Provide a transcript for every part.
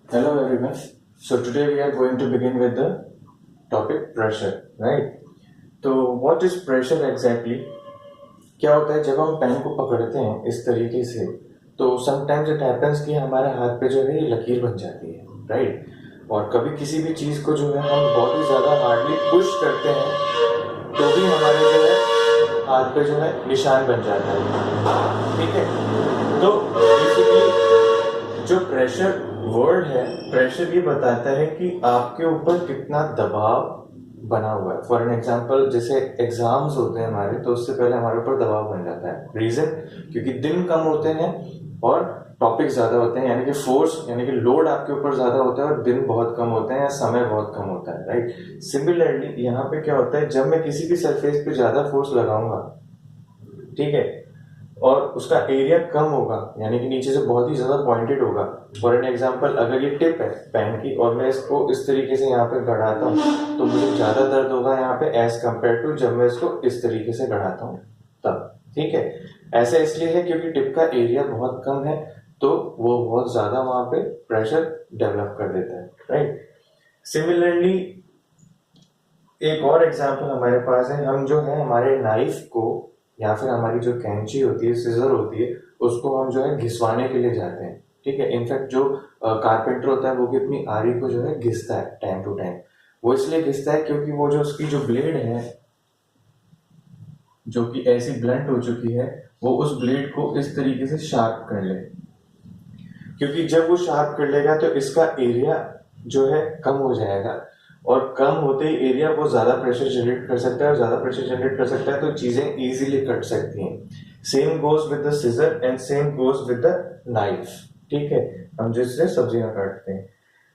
Hello everyone. So today we are going to begin with the topic pressure, right? तो what is pressure exactly? क्या होता है जब हम पेन को पकड़ते हैं इस तरीके से, तो समटाइम्स इट हैपेंस कि हमारे हाथ पे जो है ये लकीर बन जाती है, राइट? और कभी किसी भी चीज़ को जो है हम बहुत ही ज़्यादा हार्डली पुश करते हैं तो भी हमारे जो है हाथ पे जो है निशान बन जाता है, ठीक है? तो बेसिकली जो प्रेशर वर्ड है, प्रेशर ये बताता है कि आपके ऊपर कितना दबाव बना हुआ है। फॉर एन एग्जाम्पल, जैसे एग्जाम्स होते हैं हमारे, तो उससे पहले हमारे ऊपर दबाव बन जाता है। रीजन, क्योंकि दिन कम होते हैं और टॉपिक ज्यादा होते हैं, यानी कि फोर्स यानी कि लोड आपके ऊपर ज्यादा होता है और दिन बहुत कम होते हैं या समय बहुत कम होता है, राइट? सिमिलरली यहाँ पे क्या होता है, जब मैं किसी भी सरफेस पे ज्यादा फोर्स लगाऊंगा, ठीक है, और उसका एरिया कम होगा, यानी कि नीचे से बहुत ही ज्यादा पॉइंटेड होगा। फॉर एन एग्जांपल, अगर ये टिप है पेन की और मैं इसको इस तरीके से यहाँ पे गढ़ाता हूँ तो मुझे ज्यादा दर्द होगा यहाँ पे एज कम्पेयर टू जब मैं इसको इस तरीके से गढ़ाता हूँ तब, ठीक है? ऐसा इसलिए है क्योंकि टिप का एरिया बहुत कम है, तो वो बहुत ज्यादा वहां पे प्रेशर डेवलप कर देता है, राइट? सिमिलरली एक और एग्जाम्पल हमारे पास है, हम जो है हमारे नाइफ को या फिर हमारी जो कैंची होती है, सिजर होती है, उसको हम जो है घिसवाने के लिए जाते हैं, ठीक है? इनफैक्ट जो कारपेंटर होता है वो भी अपनी आरी को जो है घिसता है टाइम टू टाइम। वो इसलिए घिसता है क्योंकि वो जो उसकी जो ब्लेड है, जो कि ऐसी ब्लंट हो चुकी है, वो उस ब्लेड को इस तरीके से शार्प कर ले, क्योंकि जब वो शार्प कर लेगा तो इसका एरिया जो है कम हो जाएगा, और कम होते ही एरिया वो ज्यादा प्रेशर जनरेट कर सकता है, और ज्यादा प्रेशर जनरेट कर सकता है तो चीजें इजीली कट सकती हैं। Same goes with the scissor and same goes with the knife, ठीक है? हम जिससे सब्जियां काटते हैं।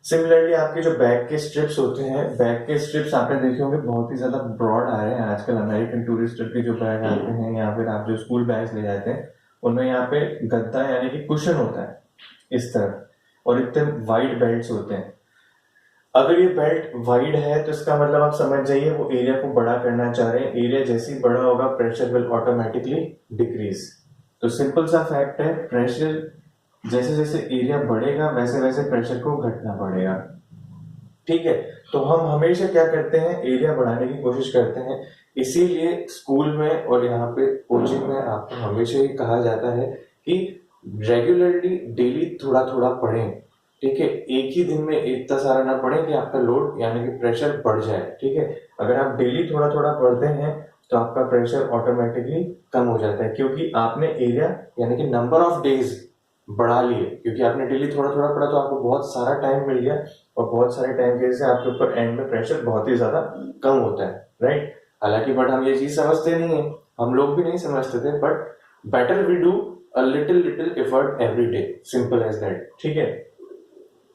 सिमिलरली आपके जो बैग के स्ट्रिप्स होते हैं, बैग के स्ट्रिप्स आपने देखे होंगे बहुत ही ज्यादा ब्रॉड आ रहे हैं आजकल। अमेरिकन टूरिस्टर के जो बैग आते हैं या फिर आप जो स्कूल बैग्स ले जाते हैं, उनमें यहाँ पे गद्दा यानी कि कुशन होता है इस तरह, और इतने वाइड बेल्ट्स होते हैं। अगर ये बेल्ट वाइड है तो इसका मतलब आप समझ जाइए वो एरिया को बड़ा करना चाह रहे हैं। एरिया जैसे ही बड़ा होगा प्रेशर विल ऑटोमेटिकली डिक्रीज। तो सिंपल सा फैक्ट है, प्रेशर जैसे जैसे एरिया बढ़ेगा वैसे वैसे प्रेशर को घटना पड़ेगा, ठीक है? तो हम हमेशा क्या करते हैं, एरिया बढ़ाने की कोशिश करते हैं। इसीलिए स्कूल में और यहाँ पे कोचिंग में आपको हमेशा ही कहा जाता है कि रेगुलरली डेली थोड़ा थोड़ा पढ़ें, ठीक है? एक ही दिन में इतना सारा ना पढ़ें कि आपका लोड यानी कि प्रेशर बढ़ जाए, ठीक है? अगर आप डेली थोड़ा थोड़ा पढ़ते हैं तो आपका प्रेशर ऑटोमेटिकली कम हो जाता है, क्योंकि आपने एरिया यानी कि नंबर ऑफ डेज बढ़ा लिए, क्योंकि आपने डेली थोड़ा थोड़ा पढ़ा तो आपको बहुत सारा टाइम मिल गया, और बहुत सारे टाइम के से आपके ऊपर एंड में प्रेशर बहुत ही ज्यादा कम होता है, राइट? हालांकि बट हम ये चीज समझते नहीं है, हम लोग भी नहीं समझते थे, but better we do a little little effort every day, simple as that, ठीक है?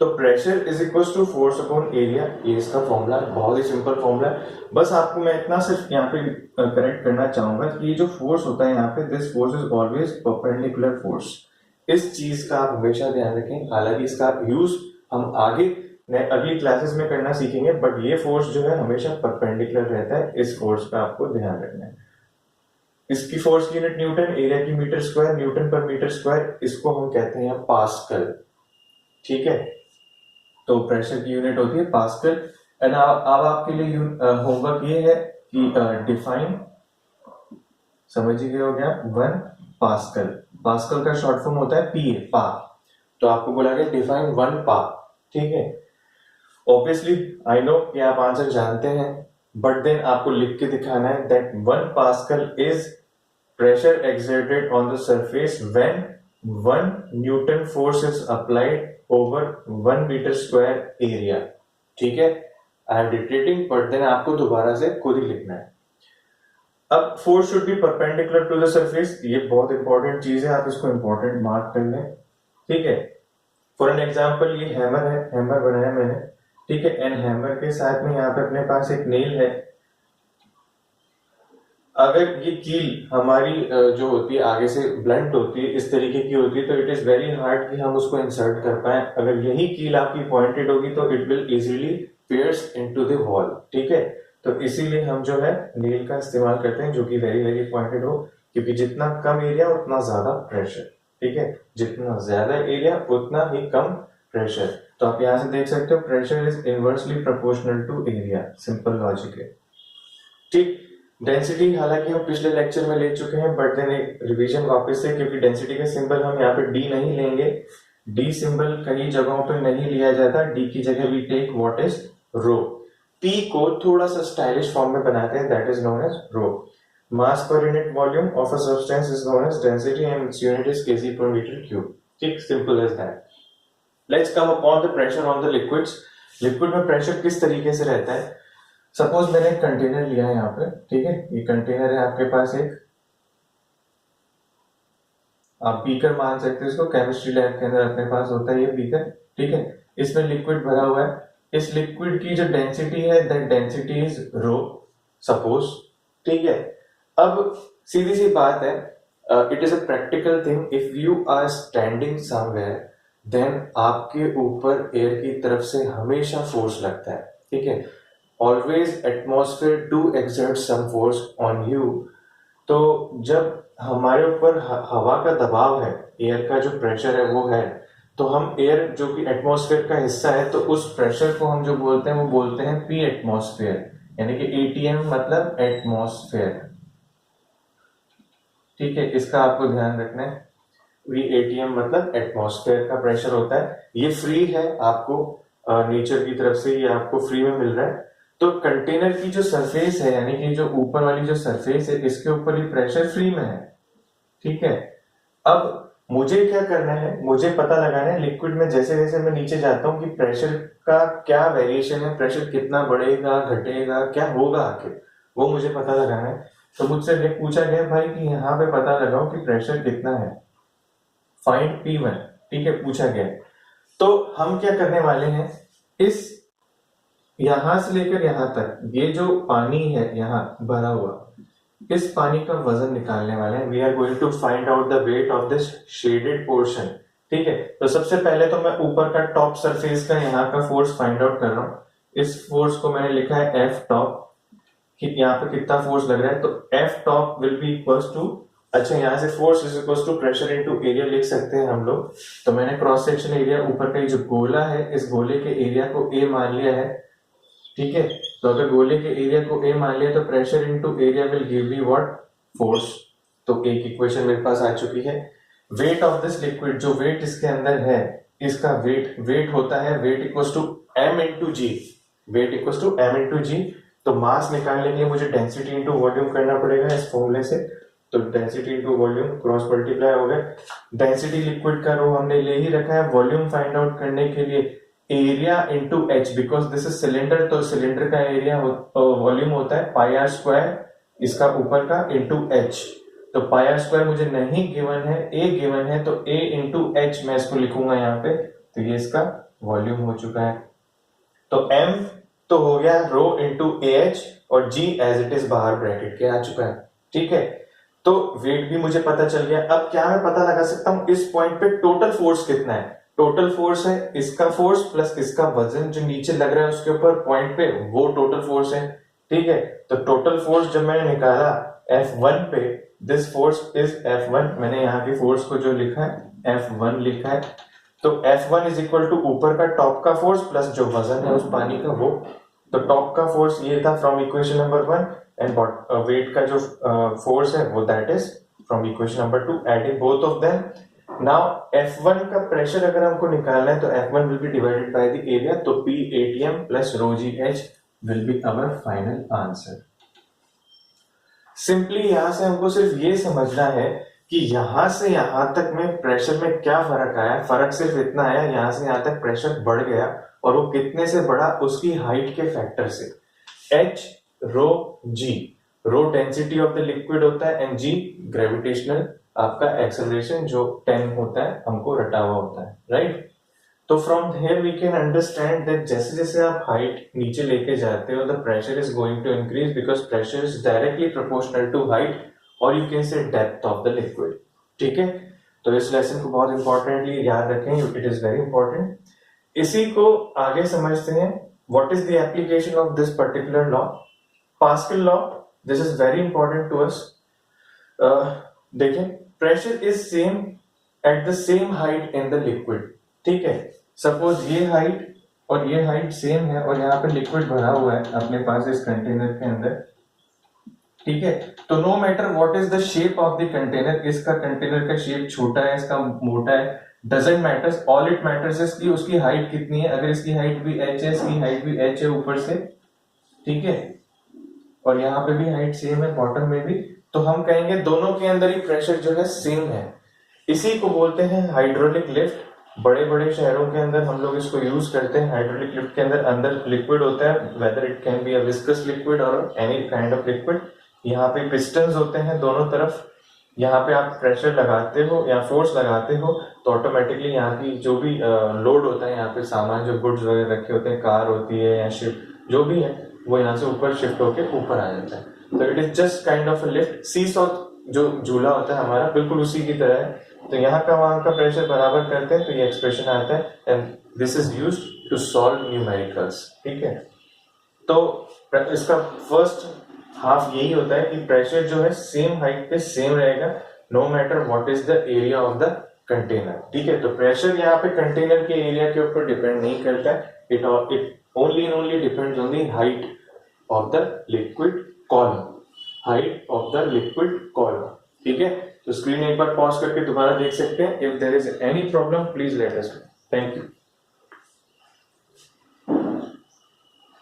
तो pressure is equal to force upon area, ये इसका फॉर्मूला है, बहुत ही सिंपल फॉर्मूला है। बस आपको मैं इतना सिर्फ यहाँ पे करेक्ट करना चाहूंगा कि ये जो फोर्स होता है यहाँ पे, this force is always perpendicular force. इस चीज का आप हमेशा ध्यान रखें। हालांकि इसका यूज हम आगे अगली क्लासेस में करना सीखेंगे, बट ये फोर्स जो है हमेशा परपेंडिकुलर रहता है। इस फोर्स का आपको ध्यान रखना है। इसकी फोर्स की यूनिट न्यूटन, एरिया की मीटर स्क्वायर, न्यूटन पर मीटर स्क्वायर, इसको हम कहते हैं पास्कल, ठीक है? तो प्रेशर की यूनिट होती है पास्कल। एंड अब आपके लिए होमवर्क ये है कि डिफाइन, समझ गए हो गया, 1 पास्कल। पास्कल का शॉर्ट फॉर्म होता है पी, पा। तो आपको बोला गया डिफाइन 1 पा, ठीक है? ऑब्वियसली आई नो कि आप आंसर जानते हैं, बट देन आपको लिख के दिखाना है that 1 pascal is pressure exerted on the surface when 1 Newton force is applied over 1 meter square area, ठीक है? I am dictating, but then आपको दोबारा से खुद ही लिखना है। अब force should be perpendicular to the surface, ये बहुत इंपॉर्टेंट चीज है, आप इसको इंपॉर्टेंट मार्क कर लें, ठीक है? फॉर एन एग्जाम्पल, ये हैमर है, हैमर बनाया मैंने, ठीक है? एंड हैमर के साथ में यहाँ पे अपने पास एक नेल है। अगर ये कील हमारी जो होती है आगे से ब्लंट होती है, इस तरीके की होती है, तो इट इज वेरी हार्ड कि हम उसको इंसर्ट कर पाए। अगर यही कील आपकी पॉइंटेड होगी तो it will easily pierce into the wall, ठीक है? तो इसीलिए हम जो है नील का इस्तेमाल करते हैं जो कि वेरी वेरी पॉइंटेड हो, क्योंकि जितना कम एरिया उतना ज्यादा प्रेशर, ठीक है? जितना ज्यादा एरिया उतना ही कम प्रेशर। तो आप यहाँ से देख सकते हो pressure is inversely proportional to area, simple logic है। ठीक, डेंसिटी हालांकि हम पिछले लेक्चर में ले चुके हैं, बट देन एक रिवीजन वापस से, क्योंकि डेंसिटी का सिंबल हम यहाँ पे डी नहीं लेंगे, डी सिंबल कई जगहों पे नहीं लिया जाता, डी की जगह we take what is rho. P को थोड़ा सा स्टाइलिश फॉर्म में बनाते हैं, that is known as rho. Mass per unit volume of a substance is known as density and its unit is kg per metre cube. ठीक, simple as that. Let's come upon the pressure on the liquids. Liquid में pressure किस तरीके से रहता है? Suppose मैंने एक container लिया है यहाँ पे, ठीक है, ये कंटेनर है आपके पास एक, आप बीकर मान सकते हो इसको, केमिस्ट्री लैब के अंदर अपने पास होता है ये बीकर, ठीक है। इसमें लिक्विड भरा हुआ है, इस लिक्विड की जो डेंसिटी है that density is rho suppose, ठीक है। अब सीधी सी बात है, it is a practical thing, if you are standing somewhere then आपके ऊपर एयर की तरफ से हमेशा फोर्स लगता है, ठीक है। Always atmosphere do exert some force on you. तो जब हमारे ऊपर हवा का दबाव है, एयर का जो प्रेशर है वो है, तो हम एयर जो कि एटमॉस्फेयर का हिस्सा है, तो उस प्रेशर को हम जो बोलते हैं वो बोलते हैं पी एटमॉस्फेयर, यानी कि एटीएम मतलब एटमॉस्फेयर, ठीक है। इसका आपको ध्यान रखना है, वी एटीएम मतलब एटमॉस्फेयर का प्रेशर होता है। ये फ्री है, आपको नेचर की तरफ से ये आपको फ्री में मिल रहा है। तो कंटेनर की जो सरफेस है, यानी कि जो ऊपर वाली जो सरफेस है, इसके ऊपर ही प्रेशर फ्री में है, ठीक है। अब मुझे क्या करना है, मुझे पता लगाना है लिक्विड में जैसे जैसे मैं नीचे जाता हूँ कि प्रेशर का क्या वेरिएशन है, प्रेशर कितना बढ़ेगा घटेगा क्या होगा आखिर, वो मुझे पता लगाना है। तो मुझसे पूछा गया भाई कि यहाँ पे पता लगाओ कि प्रेशर कितना है, फाइंड P1, ठीक है, पूछा गया। तो हम क्या करने वाले हैं, इस यहां से लेकर यहां तक ये जो पानी है यहाँ भरा हुआ, इस पानी का वजन निकालने वाले हैं। We are going to find out the weight of this shaded portion, ठीक है। तो सबसे पहले तो मैं ऊपर का टॉप सरफेस का यहाँ का फोर्स फाइंड आउट कर रहा हूँ। इस फोर्स को मैंने लिखा है एफ टॉप, कि यहाँ पे कितना फोर्स लग रहा है, तो F top will be equals to, अच्छा यहाँ से force is equals to pressure into area लिख सकते हैं हम लोग। तो मैंने क्रॉस सेक्शन एरिया ऊपर का जो गोला है, इस गोले के एरिया को ए मान लिया है, ठीक है। तो अगर गोले के एरिया को ए मान लिया तो pressure into area will give me what, force. तो एक इक्वेशन मेरे पास आ चुकी है। वेट ऑफ दिस लिक्विड, जो वेट इसके अंदर है, इसका वेट होता है weight equals to M into G, weight equals to M into G. तो मास निकालने के लिए मुझे डेंसिटी इंटू वॉल्यूम करना पड़ेगा इस फॉर्मूले से। तो density into volume cross multiply हो गया। डेंसिटी लिक्विड का रो हमने ले ही रखा है। वॉल्यूम फाइंड आउट करने के लिए area into H, because this is cylinder, तो सिलेंडर का एरिया वॉल्यूम होता है पाई आर स्क्वायर, इसका ऊपर का इंटू एच। तो पाई आर स्क्वायर मुझे नहीं गिवन है, ए गिवन है, तो ए इंटू एच मैं इसको लिखूंगा यहाँ पे। तो ये इसका वॉल्यूम हो चुका है। तो एम तो हो गया रो इंटू ए एच, और जी एज इट इज बाहर ब्रैकेट के आ चुका है, ठीक है। तो वेट भी मुझे पता चल गया। अब क्या मैं पता लगा सकता हूं इस पॉइंट पे टोटल फोर्स कितना है। टोटल फोर्स है इसका फोर्स प्लस इसका वजन जो नीचे लग रहा है उसके ऊपर पॉइंट पे, वो टोटल फोर्स है, ठीक है। तो टोटल फोर्स जब मैंने निकाला F1 पे, दिस फोर्स इज F1, मैंने यहाँ की फोर्स को जो लिखा है F1 लिखा है। तो F1 इज इक्वल टू ऊपर का टॉप का फोर्स प्लस जो वजन है उस पानी का वो। तो टॉप का फोर्स ये था from equation number 1, and weight का जो फोर्स है वो that is from equation number 2, adding both of them. Now F1 का प्रेशर अगर हमको निकालना है तो F1 will be divided by the area, तो P ATM plus rho GH will be our final answer. Simply यहां से हमको सिर्फ ये समझना है कि यहां से यहां तक में प्रेशर में क्या फर्क आया। फर्क सिर्फ इतना आया, यहां से यहां तक प्रेशर बढ़ गया, और वो कितने से बढ़ा, उसकी हाइट के फैक्टर से। H rho G, rho density of the liquid होता है, एंड G ग्रेविटेशनल आपका एक्सेलरेशन जो 10 होता है हमको रटा हुआ होता है, राइट। तो from here we can understand that जैसे जैसे आप हाइट नीचे लेके जाते हो the pressure is going to increase, because pressure is directly proportional to height, और you can say depth of the liquid, ठीक है। तो इस लेसन को बहुत इंपॉर्टेंटली याद रखें, इट इज वेरी इंपॉर्टेंट। इसी को आगे समझते हैं, what is the application of this particular law, Pascal law. This is very important to us. देखें, pressure is same at the same height in the liquid, ठीक है। सपोज ये height और ये हाइट सेम है और यहाँ पे लिक्विड भरा हुआ है अपने पास इस कंटेनर के अंदर, ठीक है। तो no matter what is the shape of the container, इसका कंटेनर का शेप छोटा है, इसका मोटा है, doesn't matters, all it matters is कि उसकी हाइट कितनी है। अगर इसकी हाइट भी h है, इसकी हाइट भी h है ऊपर से, ठीक है, और यहाँ पे भी हाइट सेम है बॉटम में भी, तो हम कहेंगे दोनों के अंदर ही प्रेशर जो है सेम है। इसी को बोलते हैं हाइड्रोलिक लिफ्ट। बड़े बड़े शहरों के अंदर हम लोग इसको यूज करते हैं। हाइड्रोलिक लिफ्ट के अंदर लिक्विड होता है, whether it can be a viscous liquid और एनी काइंड ऑफ लिक्विड। यहाँ पे पिस्टन्स होते हैं दोनों तरफ, यहाँ पे आप प्रेशर लगाते हो या फोर्स लगाते हो तो ऑटोमेटिकली यहाँ की जो भी लोड होता है, यहाँ पे सामान जो गुड्स वगैरह रखे होते हैं, कार होती है या शिप जो भी है, वो यहाँ से ऊपर शिफ्ट होके ऊपर आ जाता है। तो it is just kind of a lift. Seesaw जो झूला होता है हमारा बिल्कुल उसी की तरह है। तो यहाँ का वहां का प्रेशर बराबर करते हैं तो ये एक्सप्रेशन आता है, and this is used to solve numericals, ठीक है। तो इसका फर्स्ट हाफ यही होता है कि प्रेशर जो है सेम हाइट पे सेम रहेगा, no matter what is the area of the container, ठीक है। तो प्रेशर यहाँ पे कंटेनर के एरिया के ऊपर डिपेंड नहीं करता है, it only and only depends on the height of the liquid column, height of the liquid column, ठीक है। तो स्क्रीन एक बार पॉज करके दोबारा देख सकते हैं। If there is any problem please let us know. Thank you.